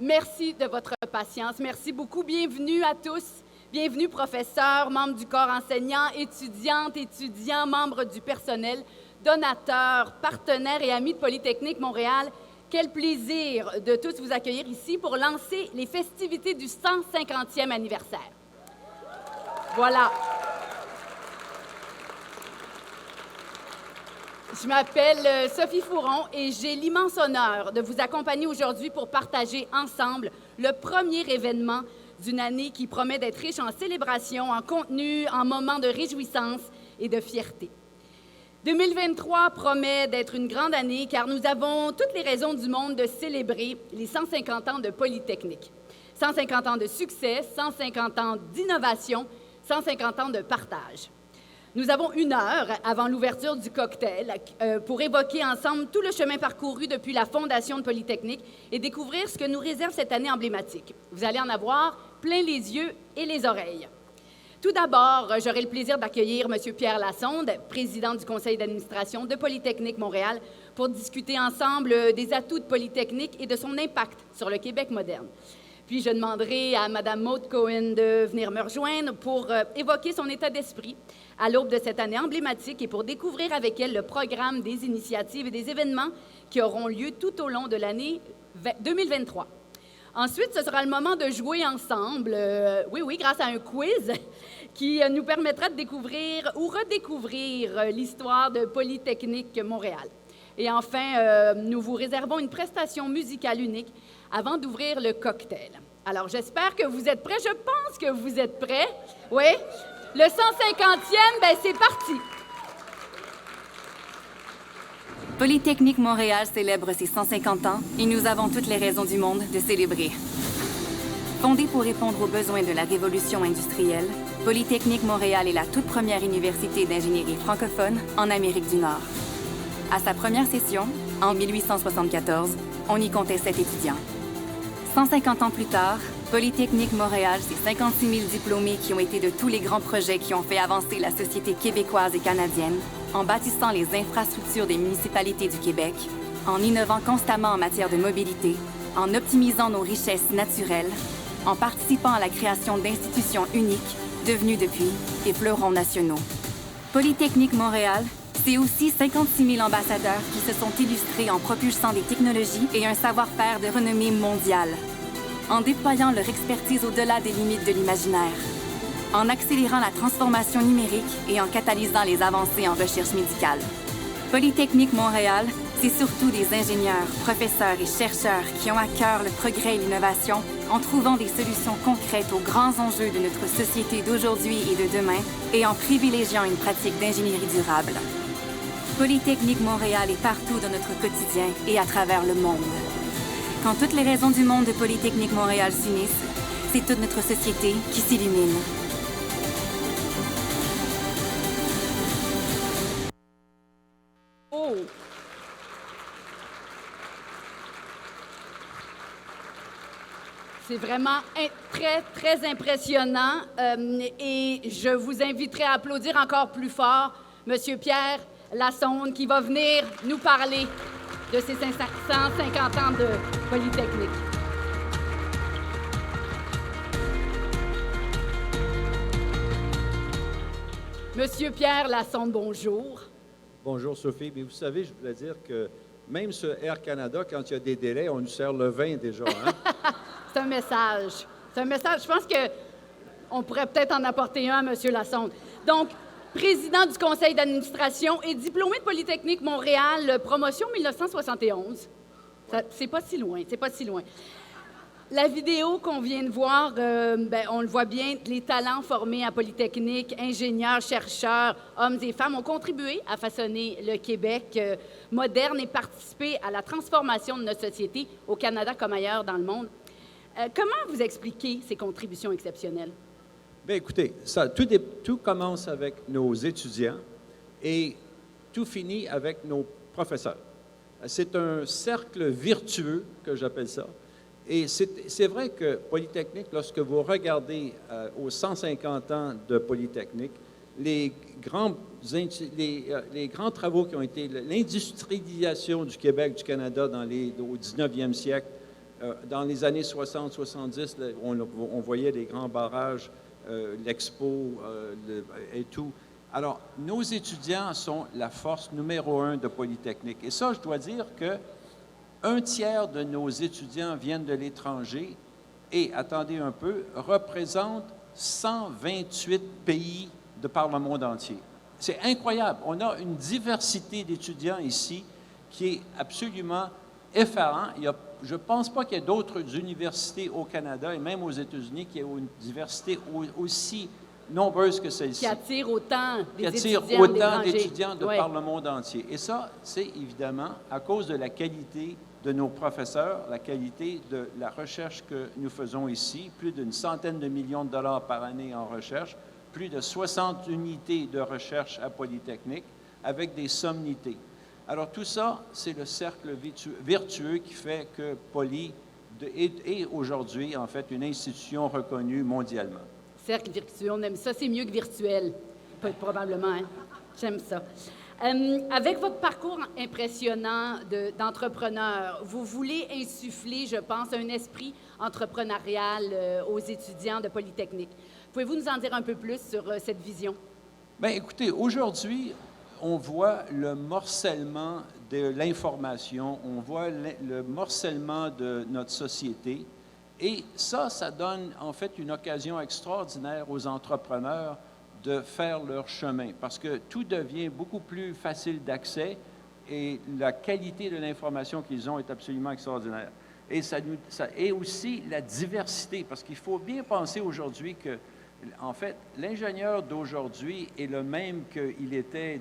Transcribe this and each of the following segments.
Merci de votre patience. Merci beaucoup. Bienvenue à tous. Bienvenue, professeurs, membres du corps enseignant, étudiantes, étudiants, membres du personnel, donateurs, partenaires et amis de Polytechnique Montréal. Quel plaisir de tous vous accueillir ici pour lancer les festivités du 150e anniversaire. Voilà. Je m'appelle Sophie Fouron et j'ai l'immense honneur de vous accompagner aujourd'hui pour partager ensemble le premier événement d'une année qui promet d'être riche en célébrations, en contenu, en moments de réjouissance et de fierté. 2023 promet d'être une grande année car nous avons toutes les raisons du monde de célébrer les 150 ans de Polytechnique. 150 ans de succès, 150 ans d'innovation, 150 ans de partage. Nous avons 1 heure avant l'ouverture du cocktail pour évoquer ensemble tout le chemin parcouru depuis la fondation de Polytechnique et découvrir ce que nous réserve cette année emblématique. Vous allez en avoir plein les yeux et les oreilles. Tout d'abord, j'aurai le plaisir d'accueillir M. Pierre Lassonde, président du conseil d'administration de Polytechnique Montréal, pour discuter ensemble des atouts de Polytechnique et de son impact sur le Québec moderne. Puis je demanderai à Mme Maude Cohen de venir me rejoindre pour évoquer son état d'esprit à l'aube de cette année emblématique et pour découvrir avec elle le programme des initiatives et des événements qui auront lieu tout au long de l'année 2023. Ensuite, ce sera le moment de jouer ensemble, oui, grâce à un quiz qui nous permettra de découvrir ou redécouvrir l'histoire de Polytechnique Montréal. Et enfin, nous vous réservons une prestation musicale unique avant d'ouvrir le cocktail. Alors, j'espère que vous êtes prêts. Je pense que vous êtes prêts. Oui? Le 150e, bien, c'est parti! Polytechnique Montréal célèbre ses 150 ans et nous avons toutes les raisons du monde de célébrer. Fondée pour répondre aux besoins de la révolution industrielle, Polytechnique Montréal est la toute première université d'ingénierie francophone en Amérique du Nord. À sa première session, en 1874, on y comptait 7 étudiants. 150 ans plus tard, Polytechnique Montréal, c'est 56 000 diplômés qui ont été de tous les grands projets qui ont fait avancer la société québécoise et canadienne, en bâtissant les infrastructures des municipalités du Québec, en innovant constamment en matière de mobilité, en optimisant nos richesses naturelles, en participant à la création d'institutions uniques, devenues depuis des fleurons nationaux. Polytechnique Montréal, c'est aussi 56 000 ambassadeurs qui se sont illustrés en propulsant des technologies et un savoir-faire de renommée mondiale, en déployant leur expertise au-delà des limites de l'imaginaire, en accélérant la transformation numérique et en catalysant les avancées en recherche médicale. Polytechnique Montréal, c'est surtout des ingénieurs, professeurs et chercheurs qui ont à cœur le progrès et l'innovation en trouvant des solutions concrètes aux grands enjeux de notre société d'aujourd'hui et de demain et en privilégiant une pratique d'ingénierie durable. Polytechnique Montréal est partout dans notre quotidien et à travers le monde. Quand toutes les raisons du monde de Polytechnique Montréal s'unissent, c'est toute notre société qui s'illumine. Oh! C'est vraiment très, très impressionnant et je vous inviterai à applaudir encore plus fort M. Pierre Lassonde qui va venir nous parler de ces 150 ans de Polytechnique. Monsieur Pierre Lassonde, bonjour. Bonjour Sophie, mais vous savez, je voulais dire que même sur Air Canada, quand il y a des délais, on nous sert le vin déjà, hein? C'est un message. C'est un message. Je pense qu'on pourrait peut-être en apporter un à M. Lassonde. Donc, président du conseil d'administration et diplômé de Polytechnique Montréal, promotion 1971. C'est pas si loin, c'est pas si loin. La vidéo qu'on vient de voir, on le voit bien, les talents formés à Polytechnique, ingénieurs, chercheurs, hommes et femmes, ont contribué à façonner le Québec moderne et participé à la transformation de notre société au Canada comme ailleurs dans le monde. Comment vous expliquez ces contributions exceptionnelles? Bien, écoutez, tout commence avec nos étudiants et tout finit avec nos professeurs. C'est un cercle vertueux, que j'appelle ça. Et c'est vrai que Polytechnique, lorsque vous regardez aux 150 ans de Polytechnique, les grands travaux qui ont été l'industrialisation du Québec, du Canada au 19e siècle, Dans les années 60-70, on voyait des grands barrages, l'Expo et tout. Alors, nos étudiants sont la force numéro 1 de Polytechnique. Et ça, je dois dire que 1/3 de nos étudiants viennent de l'étranger et, attendez un peu, représentent 128 pays de par le monde entier. C'est incroyable. On a une diversité d'étudiants ici qui est absolument effarant. Je ne pense pas qu'il y ait d'autres universités au Canada et même aux États-Unis qui aient une diversité aussi nombreuse que celle-ci. Qui attire autant qui d'étudiants attire autant d'étrangers. d'étudiants de par le monde entier. Et ça, c'est évidemment à cause de la qualité de nos professeurs, la qualité de la recherche que nous faisons ici, plus d'une centaine de millions de dollars par année en recherche, plus de 60 unités de recherche à Polytechnique, avec des sommités. Alors tout ça, c'est le cercle vertueux qui fait que Poly est aujourd'hui, en fait, une institution reconnue mondialement. Cercle virtueux, on aime ça. C'est mieux que virtuel, probablement. Hein? J'aime ça. Avec votre parcours impressionnant d'entrepreneur, vous voulez insuffler, je pense, un esprit entrepreneurial aux étudiants de Polytechnique. Pouvez-vous nous en dire un peu plus sur cette vision? Bien, écoutez, aujourd'hui, on voit le morcellement de l'information, on voit le morcellement de notre société. Et ça donne en fait une occasion extraordinaire aux entrepreneurs de faire leur chemin parce que tout devient beaucoup plus facile d'accès et la qualité de l'information qu'ils ont est absolument extraordinaire. Et aussi la diversité, parce qu'il faut bien penser aujourd'hui que, en fait, l'ingénieur d'aujourd'hui est le même qu'il était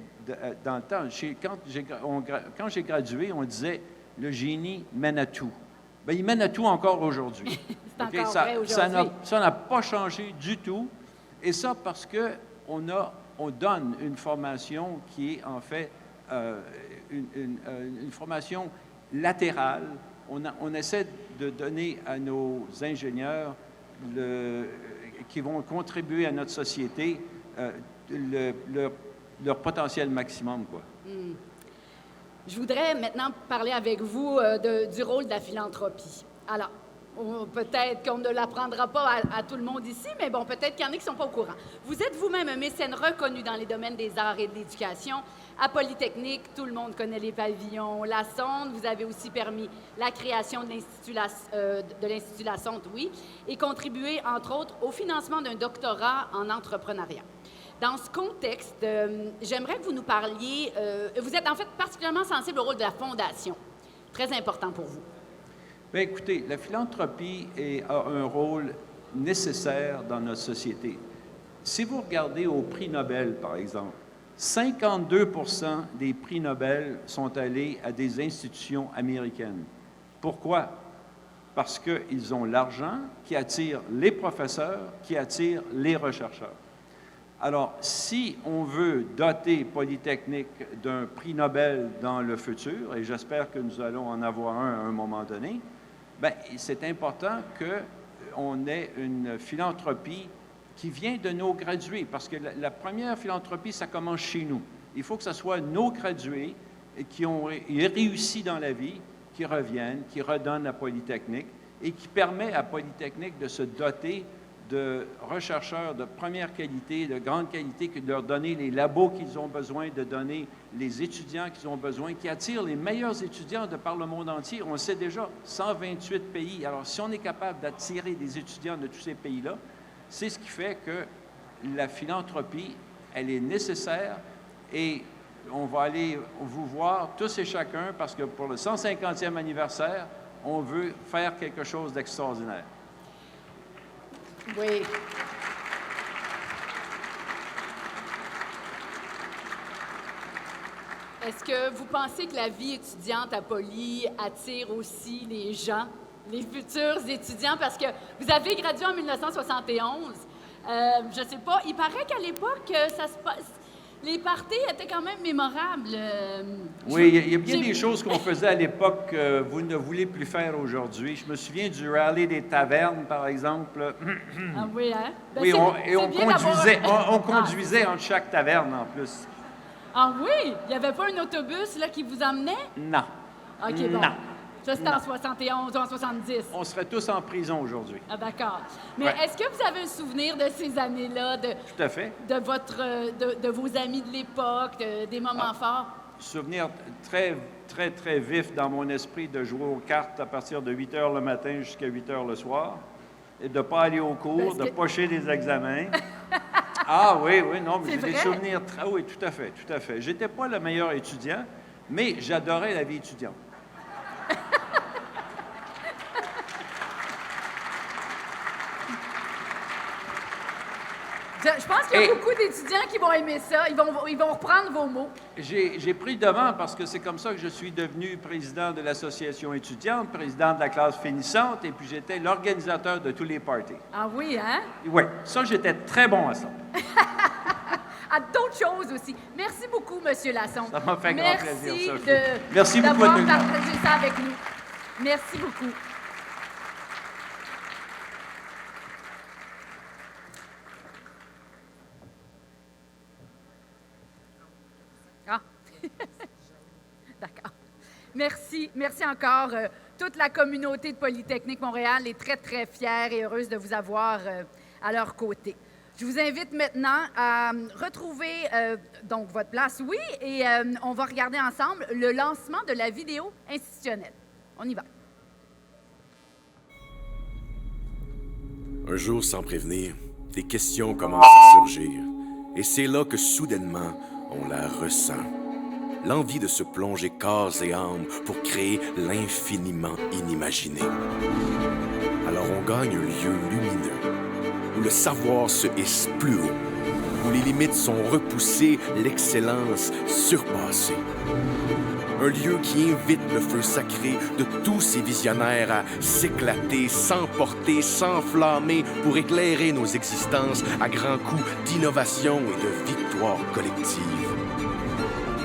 dans le temps. Quand j'ai gradué, on disait « le génie mène à tout ». Bien, il mène à tout encore aujourd'hui. C'est encore vrai aujourd'hui. Ça n'a pas changé du tout. Et ça parce qu'on donne une formation qui est en fait une formation latérale. On essaie de donner à nos ingénieurs qui vont contribuer à notre société leur potentiel maximum, quoi. Mm. Je voudrais maintenant parler avec vous du rôle de la philanthropie. Alors, peut-être qu'on ne l'apprendra pas à tout le monde ici, mais bon, peut-être qu'il y en a qui ne sont pas au courant. Vous êtes vous-même un mécène reconnu dans les domaines des arts et de l'éducation. À Polytechnique, tout le monde connaît les pavillons, la Sonde. Vous avez aussi permis la création de l'Institut La Sonde, oui, et contribué, entre autres, au financement d'un doctorat en entrepreneuriat. Dans ce contexte, j'aimerais que vous nous parliez, vous êtes en fait particulièrement sensible au rôle de la Fondation, très important pour vous. Bien, écoutez, la philanthropie a un rôle nécessaire dans notre société. Si vous regardez au prix Nobel, par exemple, 52% des prix Nobel sont allés à des institutions américaines. Pourquoi? Parce qu'ils ont l'argent qui attire les professeurs, qui attire les chercheurs. Alors, si on veut doter Polytechnique d'un prix Nobel dans le futur, et j'espère que nous allons en avoir un à un moment donné, bien, c'est important qu'on ait une philanthropie qui vient de nos gradués, parce que la première philanthropie, ça commence chez nous. Il faut que ce soit nos gradués qui ont réussi dans la vie, qui reviennent, qui redonnent à Polytechnique et qui permet à Polytechnique de se doter de chercheurs de première qualité, de grande qualité, de leur donner les labos qu'ils ont besoin, de donner les étudiants qu'ils ont besoin, qui attirent les meilleurs étudiants de par le monde entier. On sait déjà, 128 pays. Alors, si on est capable d'attirer des étudiants de tous ces pays-là, c'est ce qui fait que la philanthropie, elle est nécessaire et on va aller vous voir tous et chacun parce que pour le 150e anniversaire, on veut faire quelque chose d'extraordinaire. Oui. Est-ce que vous pensez que la vie étudiante à Poly attire aussi les gens, les futurs étudiants? Parce que vous avez gradué en 1971. Je ne sais pas, il paraît qu'à l'époque, ça se passe... Les parties étaient quand même mémorables. Oui, il y a bien des choses qu'on faisait à l'époque que vous ne voulez plus faire aujourd'hui. Je me souviens du rallye des tavernes, par exemple. Ah oui, hein? Ben oui, on conduisait entre chaque taverne, en plus. Ah oui? Il n'y avait pas un autobus là, qui vous emmenait? Non. OK, bon. Non. Ça, c'était en 71 ou en 70. On serait tous en prison aujourd'hui. Ah, d'accord. Mais Ouais. est-ce que vous avez un souvenir de ces années-là, Tout à fait. de vos amis de l'époque, des moments forts? Souvenir très, très, très vif dans mon esprit de jouer aux cartes à partir de 8 heures le matin jusqu'à 8 heures le soir et de ne pas aller au cours, Parce de que- pocher des examens. Ah oui, non, mais C'est j'ai des vrai? souvenirs oui, tout à fait, tout à fait. J'étais pas le meilleur étudiant, mais j'adorais la vie étudiante. Je pense qu'il y a Et- beaucoup d'étudiants qui vont aimer ça. Ils vont reprendre vos mots. J'ai pris devant parce que c'est comme ça que je suis devenu président de l'association étudiante, président de la classe finissante, et puis j'étais l'organisateur de tous les parties. Ah oui, hein? Oui, ça, j'étais très bon à ça. À d'autres choses aussi. Merci beaucoup, Monsieur Lassonde. Ça m'a fait grand plaisir, Sophie. Merci Merci beaucoup d'avoir de nous partagé ça avec nous. Merci beaucoup. Ah. D'accord. Merci. Merci encore. Toute la communauté de Polytechnique Montréal est très, très fière et heureuse de vous avoir à leur côté. Je vous invite maintenant à retrouver donc votre place, oui, et on va regarder ensemble le lancement de la vidéo institutionnelle. On y va. Un jour, sans prévenir, des questions commencent à surgir. Et c'est là que, soudainement, on la ressent. L'envie de se plonger corps et âme pour créer l'infiniment inimaginé. Alors on gagne un lieu lumineux, où le savoir se hisse plus haut, où les limites sont repoussées, l'excellence surpassée. Un lieu qui invite le feu sacré de tous ces visionnaires à s'éclater, s'emporter, s'enflammer pour éclairer nos existences à grands coups d'innovation et de victoire collective.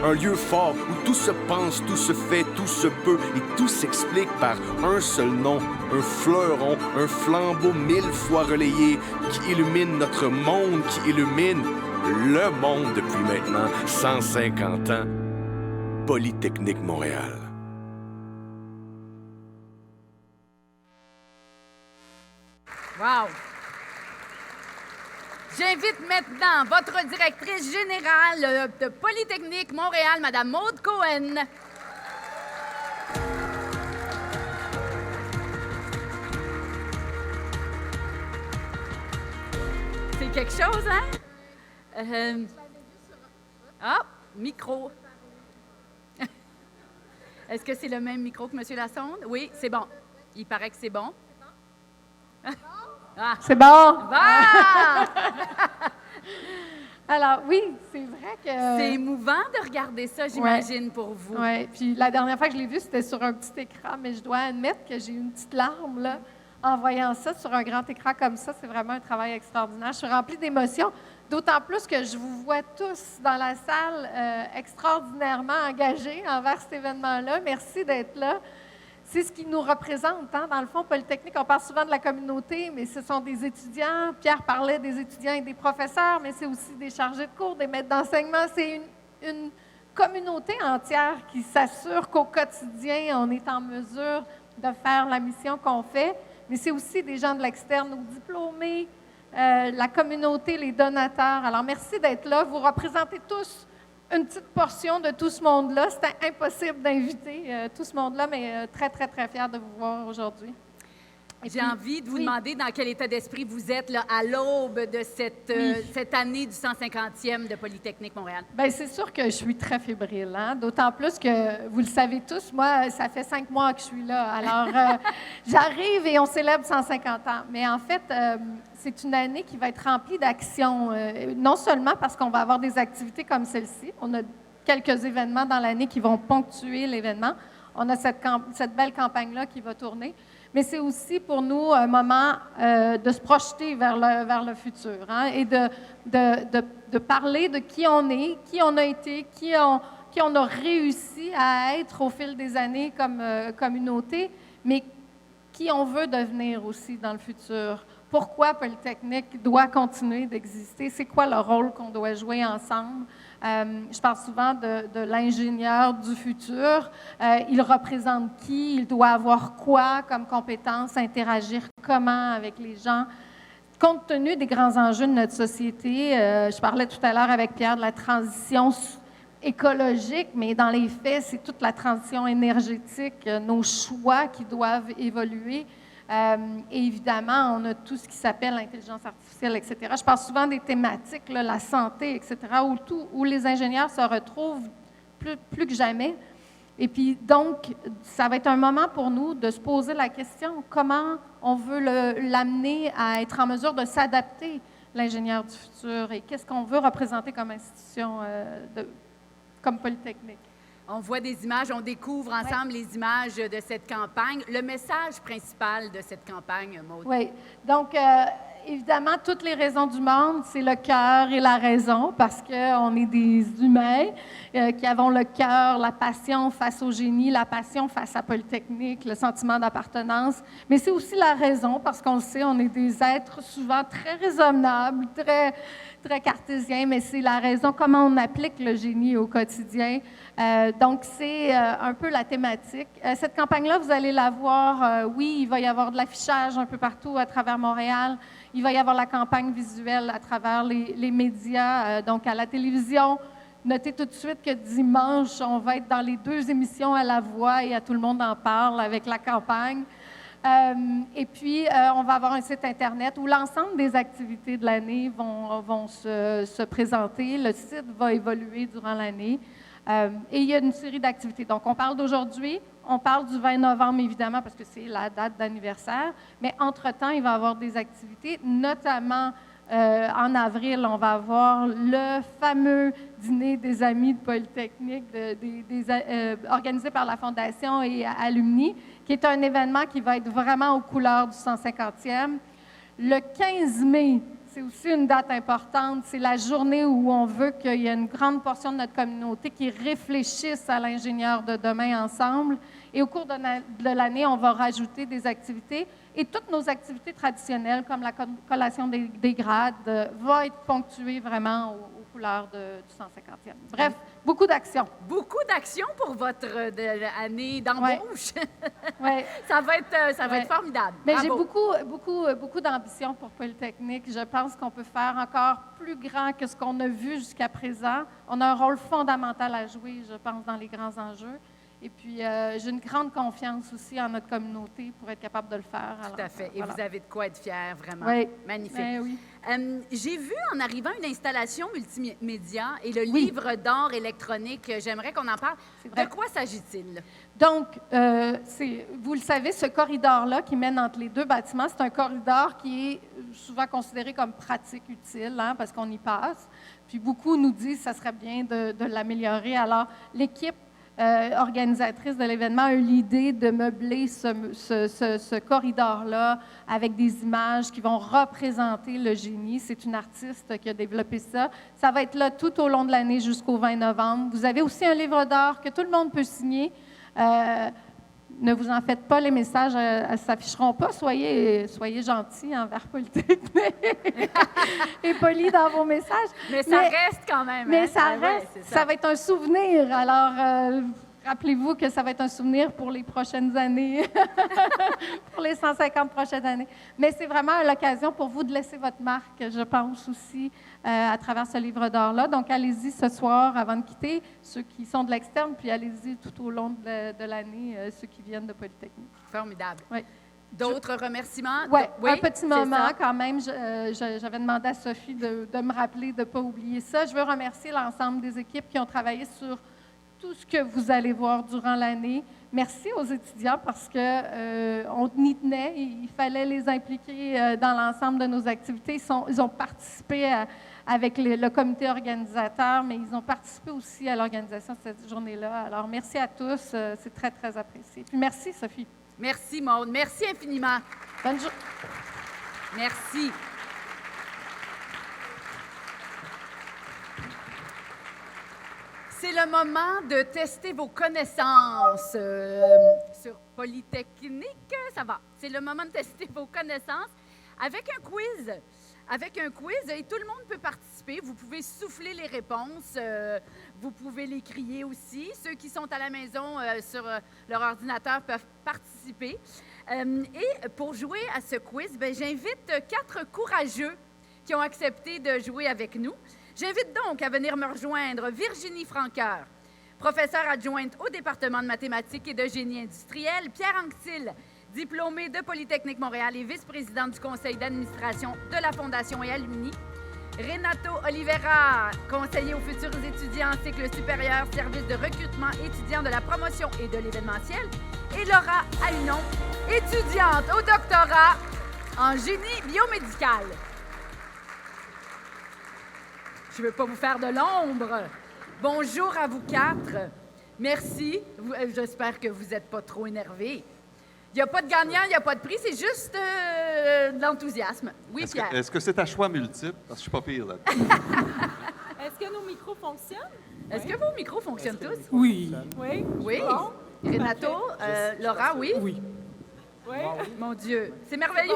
Un lieu fort où tout se pense, tout se fait, tout se peut et tout s'explique par un seul nom, un fleuron, un flambeau 1000 fois relayé qui illumine notre monde, qui illumine le monde depuis maintenant 150 ans. Polytechnique Montréal. Wow! J'invite maintenant votre directrice générale de Polytechnique Montréal, Mme Maude Cohen. C'est quelque chose, hein? Ah, micro. Est-ce que c'est le même micro que M. Lassonde? Oui, c'est bon. Il paraît que c'est bon. Ah. C'est bon. Ah! Alors, oui, c'est vrai que... C'est émouvant de regarder ça, j'imagine, pour vous. Oui, puis la dernière fois que je l'ai vu, c'était sur un petit écran, mais je dois admettre que j'ai eu une petite larme, là, en voyant ça sur un grand écran comme ça. C'est vraiment un travail extraordinaire. Je suis remplie d'émotions, d'autant plus que je vous vois tous dans la salle extraordinairement engagés envers cet événement-là. Merci d'être là. C'est ce qui nous représente, hein? Dans le fond, Polytechnique, on parle souvent de la communauté, mais ce sont des étudiants. Pierre parlait des étudiants et des professeurs, mais c'est aussi des chargés de cours, des maîtres d'enseignement. C'est une communauté entière qui s'assure qu'au quotidien, on est en mesure de faire la mission qu'on fait. Mais c'est aussi des gens de l'externe, nos diplômés, la communauté, les donateurs. Alors, merci d'être là. Vous représentez tous une petite portion de tout ce monde-là. C'était impossible d'inviter tout ce monde-là, mais très, très, très fière de vous voir aujourd'hui. J'ai envie de vous demander dans quel état d'esprit vous êtes là, à l'aube de cette année du 150e de Polytechnique Montréal. Bien, c'est sûr que je suis très fébrile, hein? D'autant plus que, vous le savez tous, moi, ça fait 5 mois que je suis là. Alors, j'arrive et on célèbre 150 ans. Mais en fait, c'est une année qui va être remplie d'actions. Non seulement parce qu'on va avoir des activités comme celle-ci, on a quelques événements dans l'année qui vont ponctuer l'événement. On a cette belle campagne-là qui va tourner. Mais c'est aussi pour nous un moment de se projeter vers le futur, hein, et de parler de qui on est, qui on a été, qui on a réussi à être au fil des années comme communauté, mais qui on veut devenir aussi dans le futur pourquoi Polytechnique doit continuer d'exister, c'est quoi le rôle qu'on doit jouer ensemble. Je parle souvent de l'ingénieur du futur. Il représente qui? Il doit avoir quoi comme compétences, interagir comment avec les gens? Compte tenu des grands enjeux de notre société, je parlais tout à l'heure avec Pierre de la transition écologique, mais dans les faits, c'est toute la transition énergétique, nos choix qui doivent évoluer. Et évidemment, on a tout ce qui s'appelle l'intelligence artificielle, etc. Je parle souvent des thématiques, là, la santé, etc., où les ingénieurs se retrouvent plus que jamais. Et puis, donc, ça va être un moment pour nous de se poser la question comment on veut l'amener à être en mesure de s'adapter, l'ingénieur du futur, et qu'est-ce qu'on veut représenter comme institution, comme Polytechnique. On voit des images, on découvre ensemble les images de cette campagne. Le message principal de cette campagne, Maude? Oui. Donc, évidemment, toutes les raisons du monde, c'est le cœur et la raison, parce qu'on est des humains qui avons le cœur, la passion face au génie, la passion face à Polytechnique, le sentiment d'appartenance. Mais c'est aussi la raison, parce qu'on le sait, on est des êtres souvent très raisonnables, très cartésiens, mais c'est la raison, comment on applique le génie au quotidien. Donc, c'est un peu la thématique. Cette campagne-là, vous allez la voir, oui, il va y avoir de l'affichage un peu partout à travers Montréal. Il va y avoir la campagne visuelle à travers les médias, donc à la télévision. Notez tout de suite que dimanche, on va être dans les 2 émissions à La Voix et à Tout le monde en parle avec la campagne. Et puis, on va avoir un site Internet où l'ensemble des activités de l'année vont se présenter. Le site va évoluer durant l'année. Et il y a une série d'activités. Donc, on parle d'aujourd'hui, on parle du 20 novembre, évidemment, parce que c'est la date d'anniversaire. Mais entre-temps, il va y avoir des activités, notamment en avril, on va avoir le fameux dîner des amis de Polytechnique organisé par la Fondation et Alumni, qui est un événement qui va être vraiment aux couleurs du 150e. Le 15 mai, c'est aussi une date importante. C'est la journée où on veut qu'il y ait une grande portion de notre communauté qui réfléchisse à l'ingénieur de demain ensemble. Et au cours de l'année, on va rajouter des activités. Et toutes nos activités traditionnelles, comme la collation des grades, vont être ponctuées vraiment aux couleurs du 150e. Bref, beaucoup d'actions. Beaucoup d'actions pour votre année d'embauche. Ouais. Ça va être formidable. Mais Bravo. j'ai beaucoup d'ambition pour Polytechnique. Je pense qu'on peut faire encore plus grand que ce qu'on a vu jusqu'à présent. On a un rôle fondamental à jouer, je pense, dans les grands enjeux. Et puis, j'ai une grande confiance aussi en notre communauté pour être capable de le faire. Tout à fait. Et voilà. Vous avez de quoi être fier, vraiment. Oui. Magnifique. Ben oui. J'ai vu en arrivant une installation multimédia et le livre d'art électronique. J'aimerais qu'on en parle. De quoi s'agit-il? Donc, vous le savez, ce corridor-là qui mène entre les 2 bâtiments, c'est un corridor qui est souvent considéré comme pratique, utile, hein, parce qu'on y passe. Puis beaucoup nous disent que ça serait bien de l'améliorer. Alors, l'équipe organisatrice de l'événement a eu l'idée de meubler ce corridor-là avec des images qui vont représenter le génie. C'est une artiste qui a développé ça. Ça va être là tout au long de l'année jusqu'au 20 novembre. Vous avez aussi un livre d'art que tout le monde peut signer. Ne vous en faites pas, les messages ne s'afficheront pas. Soyez gentils envers Polytechnique et polis dans vos messages. Mais ça reste quand même. Mais hein? ça reste. Ouais, ça va être un souvenir. Alors, rappelez-vous que ça va être un souvenir pour les prochaines années, pour les 150 prochaines années. Mais c'est vraiment l'occasion pour vous de laisser votre marque, je pense aussi, à travers ce livre d'art-là. Donc, allez-y ce soir avant de quitter, ceux qui sont de l'externe, puis allez-y tout au long de l'année, ceux qui viennent de Polytechnique. Formidable. Oui. D'autres remerciements? Oui, un petit moment quand même. J'avais demandé à Sophie de me rappeler de ne pas oublier ça. Je veux remercier l'ensemble des équipes qui ont travaillé sur tout ce que vous allez voir durant l'année. Merci aux étudiants parce qu'on y tenait. Il fallait les impliquer dans l'ensemble de nos activités. Ils ont participé avec le comité organisateur, mais ils ont participé aussi à l'organisation de cette journée-là. Alors, merci à tous. C'est très, très apprécié. Puis merci, Sophie. Merci, Maude. Merci infiniment. Bonne journée. Merci. C'est le moment de tester vos connaissances sur Polytechnique. Ça va. C'est le moment de tester vos connaissances. avec un quiz. Avec un quiz, et tout le monde peut participer. Vous pouvez souffler les réponses, vous pouvez les crier aussi. Ceux qui sont à la maison sur leur ordinateur peuvent participer. Et pour jouer à ce quiz, j'invite 4 courageux qui ont accepté de jouer avec nous. J'invite donc à venir me rejoindre Virginie Franqueur, professeure adjointe au département de mathématiques et de génie industriel, Pierre Anctil, diplômée de Polytechnique Montréal et vice-présidente du conseil d'administration de la Fondation et Alumni, Renato Oliveira, conseiller aux futurs étudiants en cycle supérieur, service de recrutement étudiant de la promotion et de l'événementiel, et Laura Ahunon, étudiante au doctorat en génie biomédical. Je ne veux pas vous faire de l'ombre. Bonjour à vous 4. Merci. J'espère que vous n'êtes pas trop énervés. Il n'y a pas de gagnant, il n'y a pas de prix, c'est juste de l'enthousiasme. Oui, Pierre. Est-ce que c'est à choix multiple? Parce que je suis pas pire là. Est-ce que nos micros fonctionnent? Est-ce que vos micros fonctionnent tous? Oui. Oui. Bon. Renato, Laura, oui? Oui. Mon Dieu, c'est merveilleux!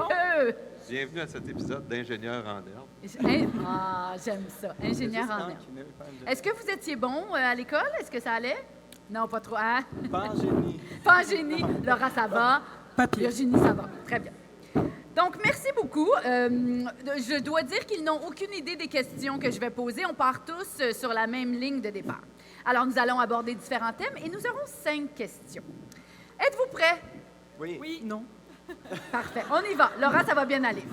Bienvenue à cet épisode d'Ingénieur en herbe. Ah, j'aime ça. Ingénieur en herbe. Est-ce que vous étiez bon à l'école? Est-ce que ça allait? Non, pas trop. Hein? Pas en génie. Pas en génie. Laura, ça va? Papier. Virginie, ça va. Très bien. Donc, merci beaucoup. Je dois dire qu'ils n'ont aucune idée des questions que je vais poser. On part tous sur la même ligne de départ. Alors, nous allons aborder différents thèmes et nous aurons 5 questions. Êtes-vous prêts? Oui. Non. Parfait. On y va. Laura, ça va bien aller.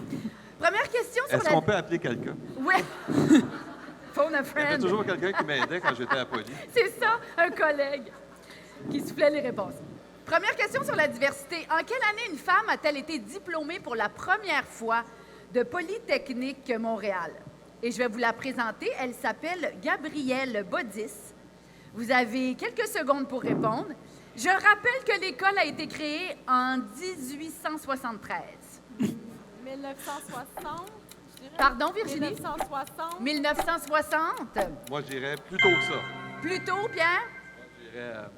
Première question sur Est-ce qu'on peut appeler quelqu'un? Oui. Phone a Il y avait friend. toujours quelqu'un qui m'aidait quand j'étais à Poly. C'est ça, un collègue qui soufflait les réponses. Première question sur la diversité. En quelle année une femme a-t-elle été diplômée pour la première fois de Polytechnique Montréal? Et je vais vous la présenter. Elle s'appelle Gabrielle Bodis. Vous avez quelques secondes pour répondre. Je rappelle que l'école a été créée en 1873. 1960, je dirais. Pardon, Virginie? 1960. 1960. Moi, je dirais plus tôt que ça. Plus tôt, Pierre? Je dirais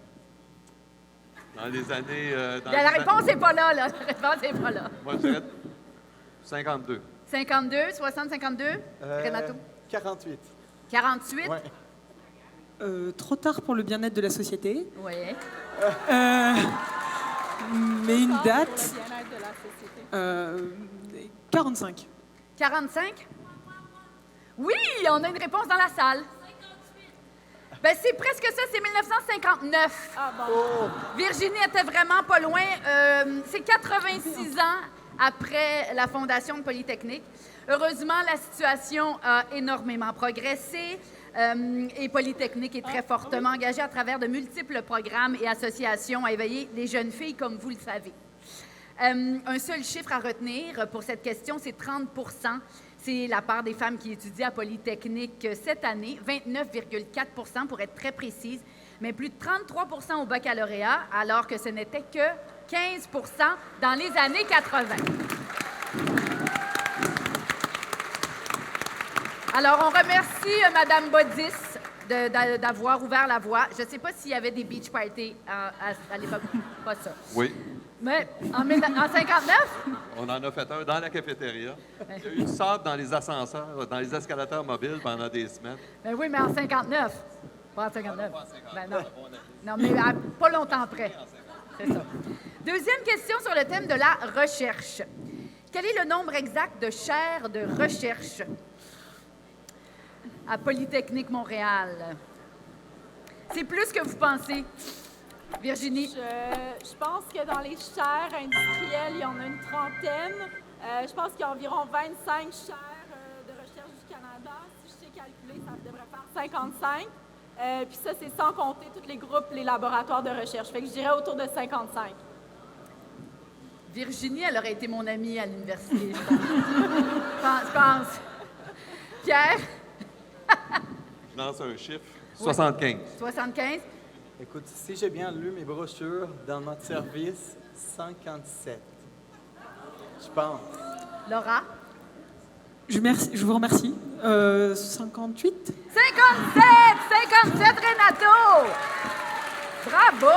dans les années... Bien, la réponse n'est pas là, là. La réponse n'est pas là. Moi, je dirais 52. 52, 60, 52. Renato? 48. 48. Ouais. Trop tard pour le bien-être de la société. Oui. Mais une date. 45. 45? Oui, on a une réponse dans la salle. 58. Ben, c'est presque ça, c'est 1959. Ah bon. Virginie était vraiment pas loin. C'est 86 ans après la fondation de Polytechnique. Heureusement, la situation a énormément progressé et Polytechnique est très fortement engagée à travers de multiples programmes et associations à éveiller les jeunes filles, comme vous le savez. Un seul chiffre à retenir pour cette question, c'est 30 %. C'est la part des femmes qui étudient à Polytechnique cette année, 29,4 % pour être très précise, mais plus de 33 % au baccalauréat, alors que ce n'était que 15 % dans les années 80. Alors, on remercie Mme Bodis d'avoir ouvert la voie. Je ne sais pas s'il y avait des beach parties à l'époque. Pas ça. Oui. Mais en 59? On en a fait un dans la cafétéria. Il y a eu du sable dans les ascenseurs, dans les escalateurs mobiles pendant des semaines. Ben oui, mais en 59. Pas en 59. Ben non. Non, mais pas longtemps après. C'est ça. Deuxième question sur le thème de la recherche. Quel est le nombre exact de chaires de recherche à Polytechnique Montréal? C'est plus que vous pensez. Virginie? Je pense que dans les chaires industrielles, il y en a une trentaine. Je pense qu'il y a environ 25 chaires de recherche du Canada. Si je sais calculer, ça devrait faire 55. Puis ça, c'est sans compter tous les groupes, les laboratoires de recherche. Fait que je dirais autour de 55. Virginie, elle aurait été mon amie à l'université, je pense. Pierre? Je lance un chiffre. 75. 75? Écoute, si j'ai bien lu mes brochures dans notre service, 57. Je pense. Laura? Je vous remercie. 58? 57 Renato! Bravo!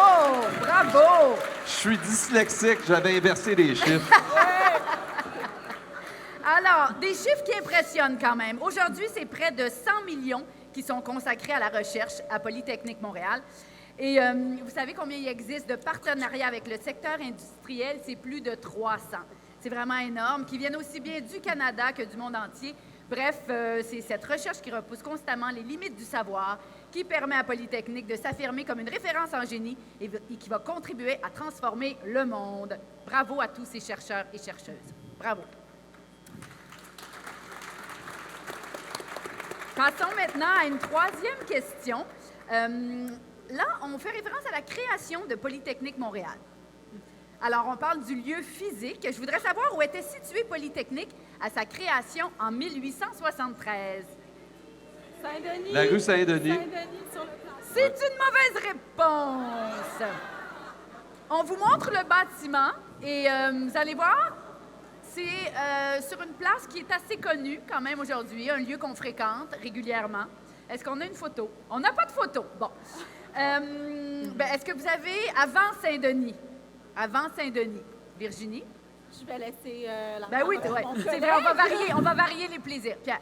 Bravo! Je suis dyslexique, j'avais inversé les chiffres. Alors, des chiffres qui impressionnent quand même. Aujourd'hui, c'est près de 100 millions qui sont consacrés à la recherche à Polytechnique Montréal. Et vous savez combien il existe de partenariats avec le secteur industriel? C'est plus de 300. C'est vraiment énorme, qui viennent aussi bien du Canada que du monde entier. Bref, c'est cette recherche qui repousse constamment les limites du savoir, qui permet à Polytechnique de s'affirmer comme une référence en génie et qui va contribuer à transformer le monde. Bravo à tous ces chercheurs et chercheuses. Bravo. Passons maintenant à une troisième question. Là, on fait référence à la création de Polytechnique Montréal. Alors, on parle du lieu physique. Je voudrais savoir où était située Polytechnique à sa création en 1873. Saint-Denis. La rue Saint-Denis. Saint-Denis sur le plan. C'est une mauvaise réponse. On vous montre le bâtiment et vous allez voir, c'est sur une place qui est assez connue quand même aujourd'hui, un lieu qu'on fréquente régulièrement. Est-ce qu'on a une photo? On n'a pas de photo. Bon. Est-ce que vous avez avant Saint-Denis? Avant Saint-Denis. Virginie? Je vais laisser la Ben oui, parole à ouais. mon C'est vrai, collègue. on va varier les plaisirs. Pierre?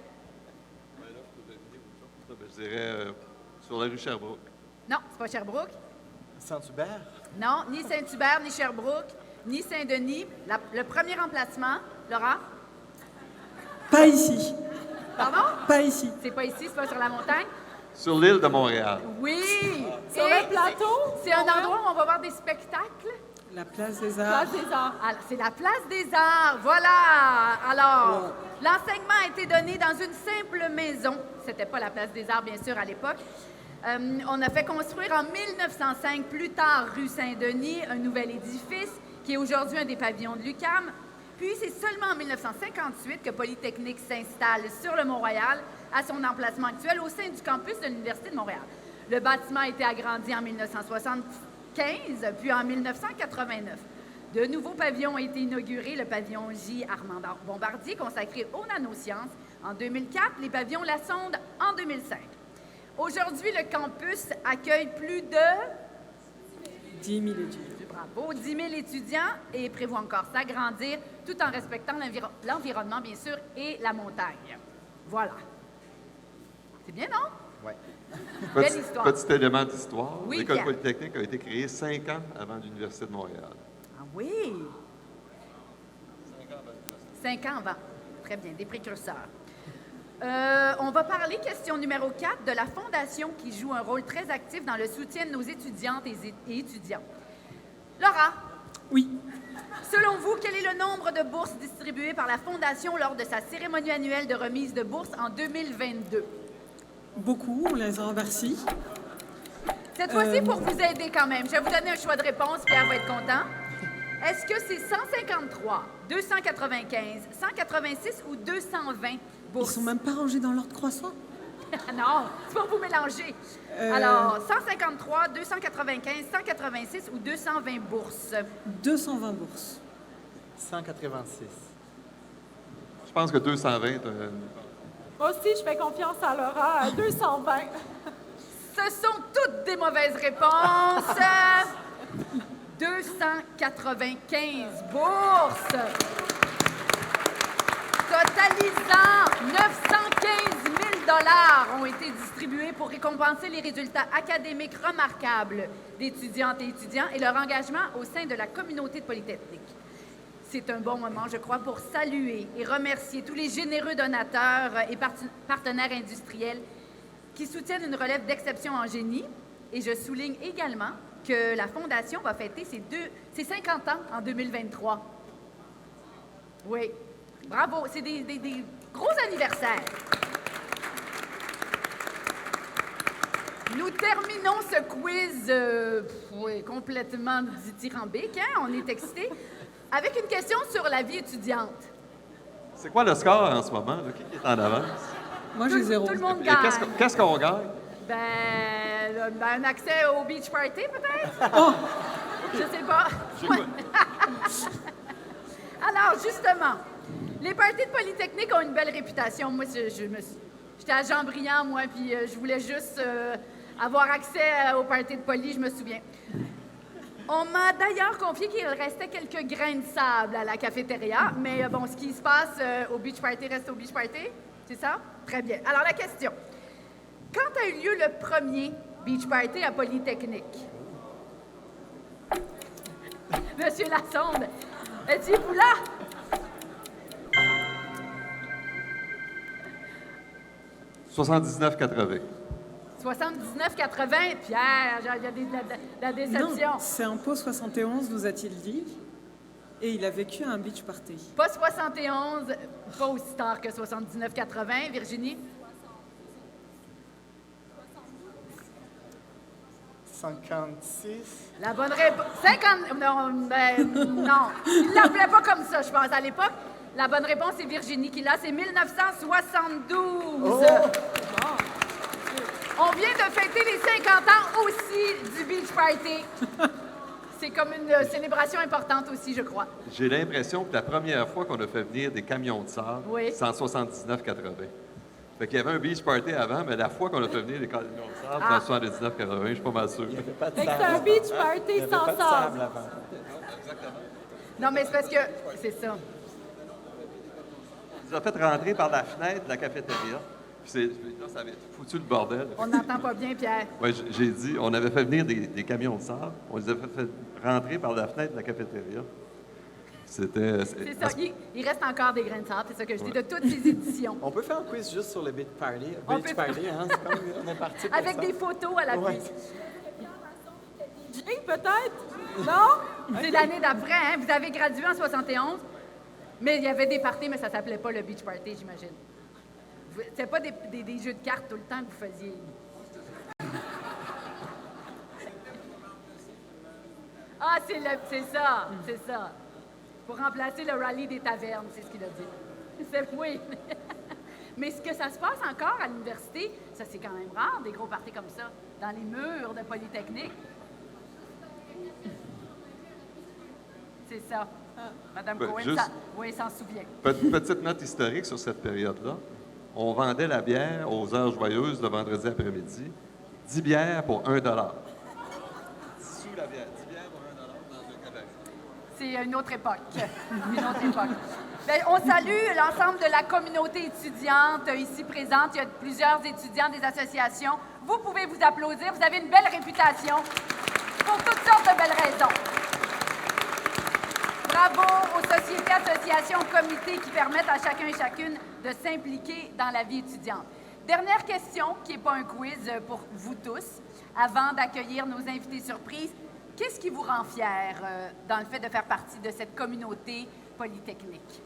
Je dirais sur la rue Sherbrooke. Non, c'est pas Sherbrooke. Saint-Hubert? Non, ni Saint-Hubert, ni Sherbrooke, ni Saint-Denis. Le premier emplacement, Laura? Pas ici. Pardon? Pas ici. C'est pas ici, c'est pas sur la montagne? Sur l'île de Montréal. Oui! Sur Et le plateau? C'est un endroit où on va voir des spectacles. La place des Arts. Place des Arts. Ah, c'est la place des Arts, voilà! Alors, l'enseignement a été donné dans une simple maison. C'était pas la place des Arts, bien sûr, à l'époque. On a fait construire en 1905, plus tard, rue Saint-Denis, un nouvel édifice qui est aujourd'hui un des pavillons de l'UQAM. Puis, c'est seulement en 1958 que Polytechnique s'installe sur le Mont-Royal, à son emplacement actuel, au sein du campus de l'Université de Montréal. Le bâtiment a été agrandi en 1975, puis en 1989. De nouveaux pavillons ont été inaugurés, le pavillon J. Armand Bombardier, consacré aux nanosciences en 2004, les pavillons La Sonde en 2005. Aujourd'hui, le campus accueille plus de 10 000 étudiants. bravo, 10 000 étudiants et prévoit encore s'agrandir tout en respectant l'environnement, bien sûr, et la montagne. Voilà. C'est bien, non? Oui. Belle histoire. Petit élément d'histoire. Oui, L'École Pierre. polytechnique a été créée 5 ans avant l'Université de Montréal. Ah oui! 5 ans avant. Très bien, des précurseurs. On va parler, question numéro 4, de la Fondation qui joue un rôle très actif dans le soutien de nos étudiantes et étudiants. Laura, Oui. selon vous, quel est le nombre de bourses distribuées par la Fondation lors de sa cérémonie annuelle de remise de bourses en 2022? Beaucoup, on les en remercie. Cette fois-ci, pour vous aider quand même, je vais vous donner un choix de réponse, Pierre va être content. Est-ce que c'est 153, 295, 186 ou 220 Ils bourses? sont même pas rangés dans l'ordre croissant. Non, c'est pas vous mélanger. Alors, 153, 295, 186 ou 220 bourses? 220 bourses. 186. Je pense que 220... Moi aussi, je fais confiance à Laura à 220. Ce sont toutes des mauvaises réponses. 295 bourses. Totalisant 915 000 $ ont été distribués pour récompenser les résultats académiques remarquables d'étudiantes et étudiants et leur engagement au sein de la communauté de Polytechnique. C'est un bon moment, je crois, pour saluer et remercier tous les généreux donateurs et partenaires industriels qui soutiennent une relève d'exception en génie. Et je souligne également que la Fondation va fêter ses 50 ans en 2023. Oui, bravo, c'est des gros anniversaires. Nous terminons ce quiz complètement dithyrambique, hein? On est excités, avec une question sur la vie étudiante. C'est quoi le score en ce moment? Là? Qui est en avance? Moi, j'ai 0. Tout le monde Et gagne. qu'est-ce qu'on gagne? Un accès au beach party, peut-être? Oh! Je sais pas. Alors, justement, les parties de Polytechnique ont une belle réputation. Moi, j'étais à Jean-Briand, moi, puis je voulais juste avoir accès aux parties de Poly, je me souviens. On m'a d'ailleurs confié qu'il restait quelques grains de sable à la cafétéria, mais bon, ce qui se passe au Beach Party reste au Beach Party, c'est ça? Très bien. Alors, la question. Quand a eu lieu le premier Beach Party à Polytechnique? Monsieur Lassonde, étiez-vous là? « 79-80. 79-80, Pierre, il y a de la déception. Non, c'est un pot 71, nous a-t-il dit. Et il a vécu un beach party. Pas 71, pas aussi tard que 79-80, Virginie? 56. La bonne réponse. 50. Non, non. Il l'appelait pas comme ça, je pense, à l'époque. La bonne réponse, c'est Virginie qui l'a, c'est 1972. Oh! On vient de fêter les 50 ans aussi du Beach Party. C'est comme une célébration importante aussi, je crois. J'ai l'impression que la première fois qu'on a fait venir des camions de sable, Oui. c'est en 79-80. Fait qu'il y avait un beach party avant, mais la fois qu'on a fait venir des camions de sable, c'est en 79-80, je suis pas mal sûr. Il n'y avait pas de Fait que sable. c'est un beach Il party n'y avait sans pas de sable. sable avant. Non, mais c'est parce que. C'est ça. Ils nous ont fait rentrer par la fenêtre de la cafétéria. Puis là, ça avait foutu le bordel. On n'entend pas bien, Pierre. Oui, j'ai dit, on avait fait venir des camions de sable. On les a fait rentrer par la fenêtre de la cafétéria. C'était... C'est ça. Il reste encore des grains de sable, c'est ça que je dis, de toutes ces éditions. On peut faire un quiz juste sur le beach party. On Beach peut- party, hein? C'est comme on est parti pour Avec ça. des photos à l'appui. Ouais. DJ, peut-être? Non? C'est l'année d'après, hein? Vous avez gradué en 71, mais il y avait des parties, mais ça s'appelait pas le Beach Party, j'imagine. C'était pas des jeux de cartes tout le temps que vous faisiez. Ah, c'est ça. Pour remplacer le rallye des tavernes, c'est ce qu'il a dit. Oui. Mais ce que ça se passe encore à l'université, ça c'est quand même rare, des gros parties comme ça, dans les murs de Polytechnique. C'est ça. Madame Ben, Cohen, juste- oui, s'en souvient. Petite note historique sur cette période-là. On vendait la bière aux heures joyeuses le vendredi après-midi. 10 bières pour 1 $. 10 sous la bière. 10 bières pour 1 $ dans un cabaret. C'est une autre époque. Une autre époque. Bien, on salue l'ensemble de la communauté étudiante ici présente. Il y a plusieurs étudiants des associations. Vous pouvez vous applaudir. Vous avez une belle réputation pour toutes sortes de belles raisons. Bravo aux sociétés, associations, comités qui permettent à chacun et chacune de s'impliquer dans la vie étudiante. Dernière question, qui n'est pas un quiz pour vous tous, avant d'accueillir nos invités surprises. Qu'est-ce qui vous rend fier dans le fait de faire partie de cette communauté polytechnique?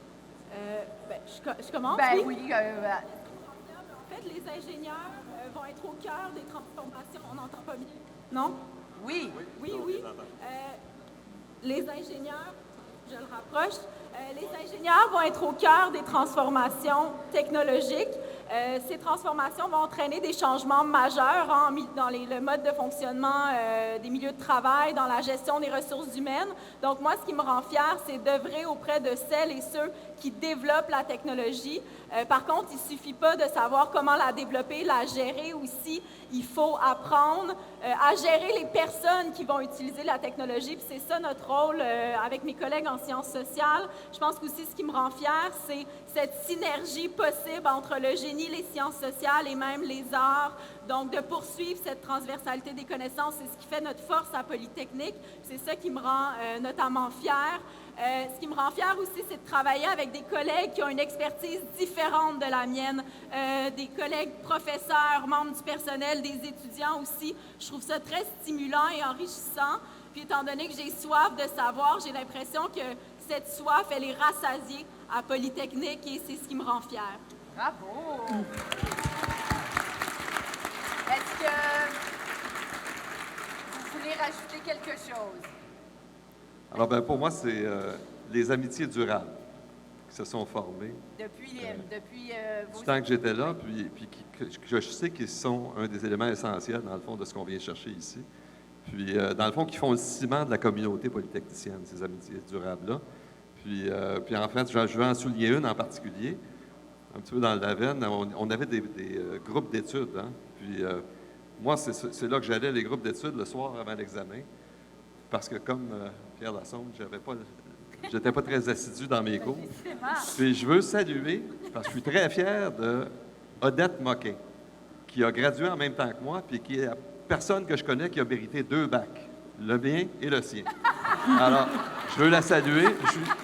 Je commence. Ben oui. oui, En fait, les ingénieurs vont être au cœur des transformations. On n'entend pas bien. Non? oui. Oui. Les ingénieurs, je le rapproche, les ingénieurs vont être au cœur des transformations technologiques. Ces transformations vont entraîner des changements majeurs dans le mode de fonctionnement des milieux de travail, dans la gestion des ressources humaines. Donc, moi, ce qui me rend fière, c'est d'œuvrer auprès de celles et ceux qui développent la technologie. Par contre, il ne suffit pas de savoir comment la développer, la gérer aussi. Il faut apprendre à gérer les personnes qui vont utiliser la technologie. Puis c'est ça notre rôle avec mes collègues en sciences sociales. Je pense qu'aussi, ce qui me rend fière, c'est cette synergie possible entre le génie, les sciences sociales et même les arts. Donc, de poursuivre cette transversalité des connaissances, c'est ce qui fait notre force à Polytechnique. C'est ça qui me rend notamment fière. Ce qui me rend fière aussi, c'est de travailler avec des collègues qui ont une expertise différente de la mienne, des collègues professeurs, membres du personnel, des étudiants aussi. Je trouve ça très stimulant et enrichissant. Puis étant donné que j'ai soif de savoir, j'ai l'impression que cette soif, elle est rassasiée à Polytechnique et c'est ce qui me rend fière. Bravo! Est-ce que vous voulez rajouter quelque chose? Alors, ben, pour moi, c'est les amitiés durables qui se sont formées. Depuis vos... Du temps que j'étais là, puis que je sais qu'ils sont un des éléments essentiels, dans le fond, de ce qu'on vient chercher ici. Puis, dans le fond, qui font le ciment de la communauté polytechnicienne, ces amitiés durables-là. Puis en fait, je vais en souligner une en particulier, un petit peu dans la veine. On avait des groupes d'études, hein? Puis moi, c'est là que j'allais, les groupes d'études, le soir avant l'examen. parce que comme Pierre Lassonde, j'étais pas très assidu dans mes cours. Puis je veux saluer, parce que je suis très fier de Odette Moquin, qui a gradué en même temps que moi, puis qui est la personne que je connais qui a mérité 2 bacs, le mien et le sien. Alors, je veux la saluer.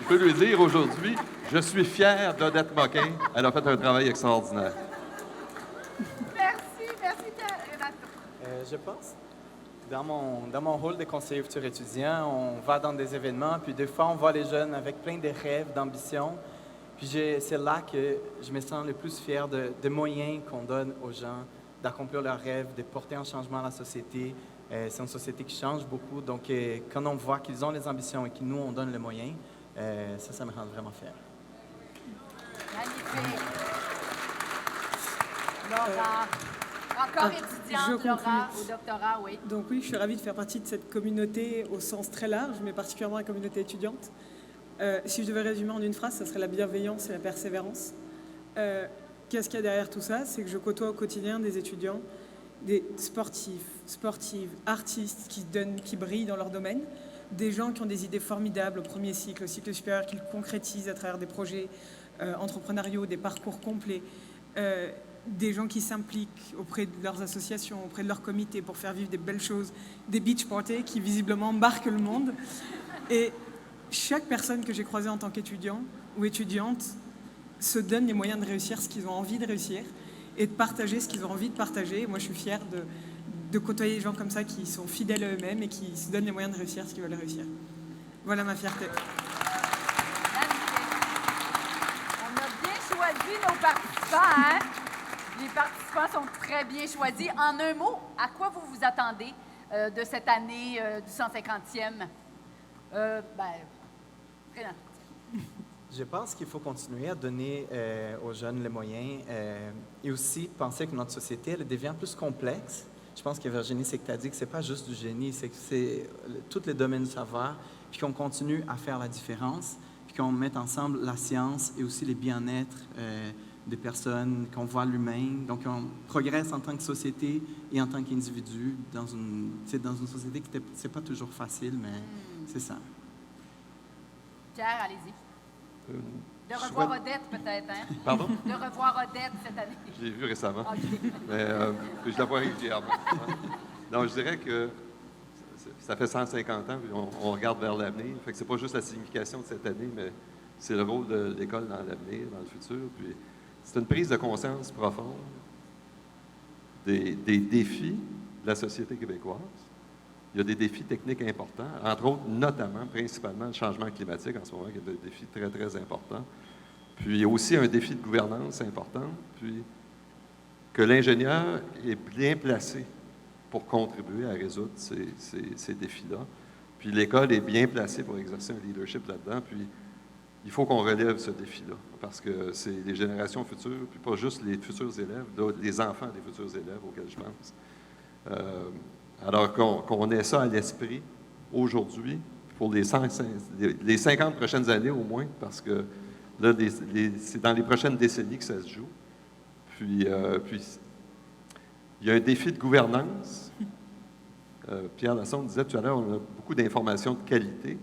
Je veux lui dire aujourd'hui, je suis fier d'Odette Moquin. Elle a fait un travail extraordinaire. Merci, Renato. Je pense, dans mon rôle de conseiller futur étudiant, on va dans des événements, puis des fois, on voit les jeunes avec plein de rêves, d'ambitions. Puis c'est là que je me sens le plus fier des moyens qu'on donne aux gens d'accomplir leurs rêves, de porter un changement à la société. C'est une société qui change beaucoup. Donc, quand on voit qu'ils ont les ambitions et que nous, on donne les moyens, ça me rend vraiment fier. Magnifique. Laura, encore étudiante, Laura, au doctorat, oui. Donc oui, je suis ravie de faire partie de cette communauté au sens très large, mais particulièrement la communauté étudiante. Si je devais résumer en une phrase, ça serait la bienveillance et la persévérance. Qu'est-ce qu'il y a derrière tout ça? C'est que je côtoie au quotidien des étudiants, des sportifs, sportives, artistes qui brillent dans leur domaine, des gens qui ont des idées formidables au premier cycle, au cycle supérieur, qu'ils concrétisent à travers des projets entrepreneuriaux, des parcours complets, des gens qui s'impliquent auprès de leurs associations, auprès de leurs comités pour faire vivre des belles choses, des beach parties qui visiblement marquent le monde. Et chaque personne que j'ai croisée en tant qu'étudiant ou étudiante se donne les moyens de réussir ce qu'ils ont envie de réussir et de partager ce qu'ils ont envie de partager. Moi, je suis fière de côtoyer des gens comme ça qui sont fidèles à eux-mêmes et qui se donnent les moyens de réussir ce qu'ils veulent réussir. Voilà ma fierté. On a bien choisi nos participants, hein? Les participants sont très bien choisis. En un mot, à quoi vous vous attendez de cette année du 150e? Renato. Je pense qu'il faut continuer à donner aux jeunes les moyens et aussi penser que notre société, elle devient plus complexe. Je pense que Virginie, c'est que tu as dit que ce n'est pas juste du génie, c'est que c'est tous les domaines du savoir, puis qu'on continue à faire la différence, puis qu'on mette ensemble la science et aussi les bien-être des personnes, qu'on voit l'humain. Donc, on progresse en tant que société et en tant qu'individu dans une société qui c'est pas toujours facile, mais c'est ça. Pierre, allez-y. De revoir Odette, peut-être, hein? Pardon? De revoir Odette cette année. Je l'ai vu récemment. Okay. Mais je la vois régulièrement. Non, je dirais que ça fait 150 ans, puis on regarde vers l'avenir. Fait que c'est pas juste la signification de cette année, mais c'est le rôle de l'école dans l'avenir, dans le futur. Puis c'est une prise de conscience profonde des défis de la société québécoise. Il y a des défis techniques importants, entre autres, notamment, principalement, le changement climatique en ce moment, qui est un défi très, très important. Puis, il y a aussi un défi de gouvernance important, puis que l'ingénieur est bien placé pour contribuer à résoudre ces défis-là. Puis, l'école est bien placée pour exercer un leadership là-dedans, puis il faut qu'on relève ce défi-là, parce que c'est les générations futures, puis pas juste les futurs élèves, les enfants des futurs élèves auxquels je pense. Alors qu'on ait ça à l'esprit aujourd'hui, pour les 50 prochaines années au moins, parce que là, c'est dans les prochaines décennies que ça se joue. Puis il y a un défi de gouvernance. Pierre Lassonde disait tout à l'heure, on a beaucoup d'informations de qualité,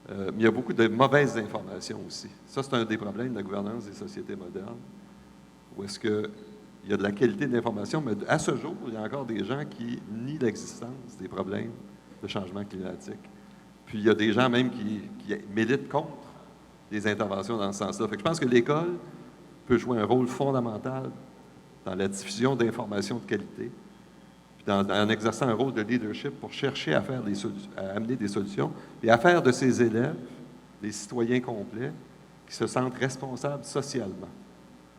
mais il y a beaucoup de mauvaises informations aussi. Ça, c'est un des problèmes de la gouvernance des sociétés modernes, où est-ce que il y a de la qualité de l'information, mais à ce jour, il y a encore des gens qui nient l'existence des problèmes de changement climatique. Puis il y a des gens même qui militent contre les interventions dans ce sens-là. Fait que je pense que l'école peut jouer un rôle fondamental dans la diffusion d'informations de qualité, puis en exerçant un rôle de leadership pour chercher à amener des solutions, et à faire de ses élèves des citoyens complets qui se sentent responsables socialement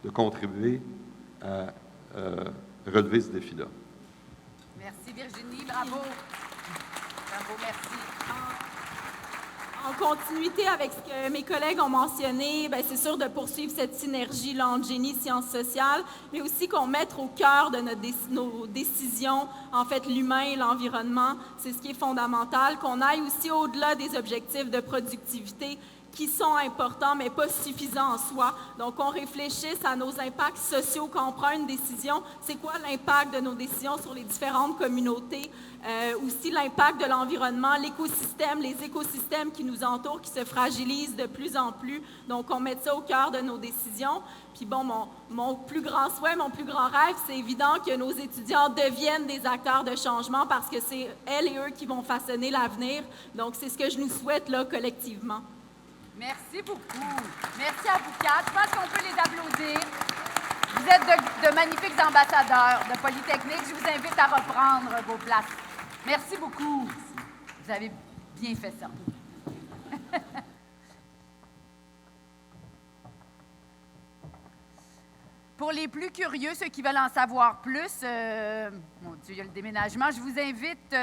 de contribuer à relever ce défi-là. Merci Virginie, bravo. Bravo, merci. En continuité avec ce que mes collègues ont mentionné, bien, c'est sûr de poursuivre cette synergie entre génie, sciences sociales, mais aussi qu'on mette au cœur de nos décisions, en fait, l'humain et l'environnement. C'est ce qui est fondamental, qu'on aille aussi au-delà des objectifs de productivité, qui sont importants, mais pas suffisants en soi. Donc, on réfléchisse à nos impacts sociaux quand on prend une décision. C'est quoi l'impact de nos décisions sur les différentes communautés? Aussi l'impact de l'environnement, l'écosystème, les écosystèmes qui nous entourent, qui se fragilisent de plus en plus. Donc, on met ça au cœur de nos décisions. Puis bon, mon plus grand souhait, mon plus grand rêve, c'est évident que nos étudiants deviennent des acteurs de changement parce que c'est elles et eux qui vont façonner l'avenir. Donc, c'est ce que je nous souhaite là, collectivement. Merci beaucoup. Merci à vous quatre. Je pense qu'on peut les applaudir. Vous êtes de magnifiques ambassadeurs de Polytechnique. Je vous invite à reprendre vos places. Merci beaucoup. Vous avez bien fait ça. Pour les plus curieux, ceux qui veulent en savoir plus, mon Dieu, il y a le déménagement, je vous invite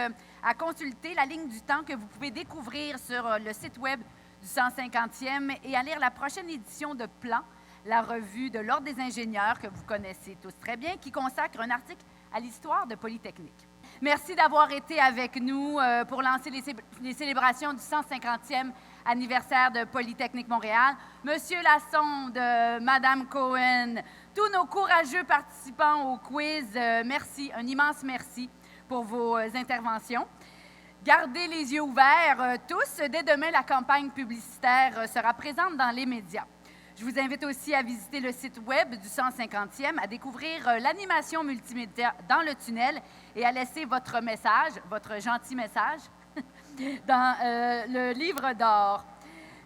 à consulter la ligne du temps que vous pouvez découvrir sur le site web du 150e et à lire la prochaine édition de Plan, la revue de l'Ordre des ingénieurs que vous connaissez tous très bien, qui consacre un article à l'histoire de Polytechnique. Merci d'avoir été avec nous pour lancer les célébrations du 150e anniversaire de Polytechnique Montréal. Monsieur Lassonde, Madame Cohen, tous nos courageux participants au quiz, merci, un immense merci pour vos interventions. Gardez les yeux ouverts tous. Dès demain, la campagne publicitaire sera présente dans les médias. Je vous invite aussi à visiter le site web du 150e, à découvrir l'animation multimédia dans le tunnel et à laisser votre message, votre gentil message, dans le livre d'or.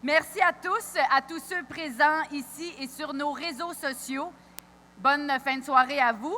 Merci à tous ceux présents ici et sur nos réseaux sociaux. Bonne fin de soirée à vous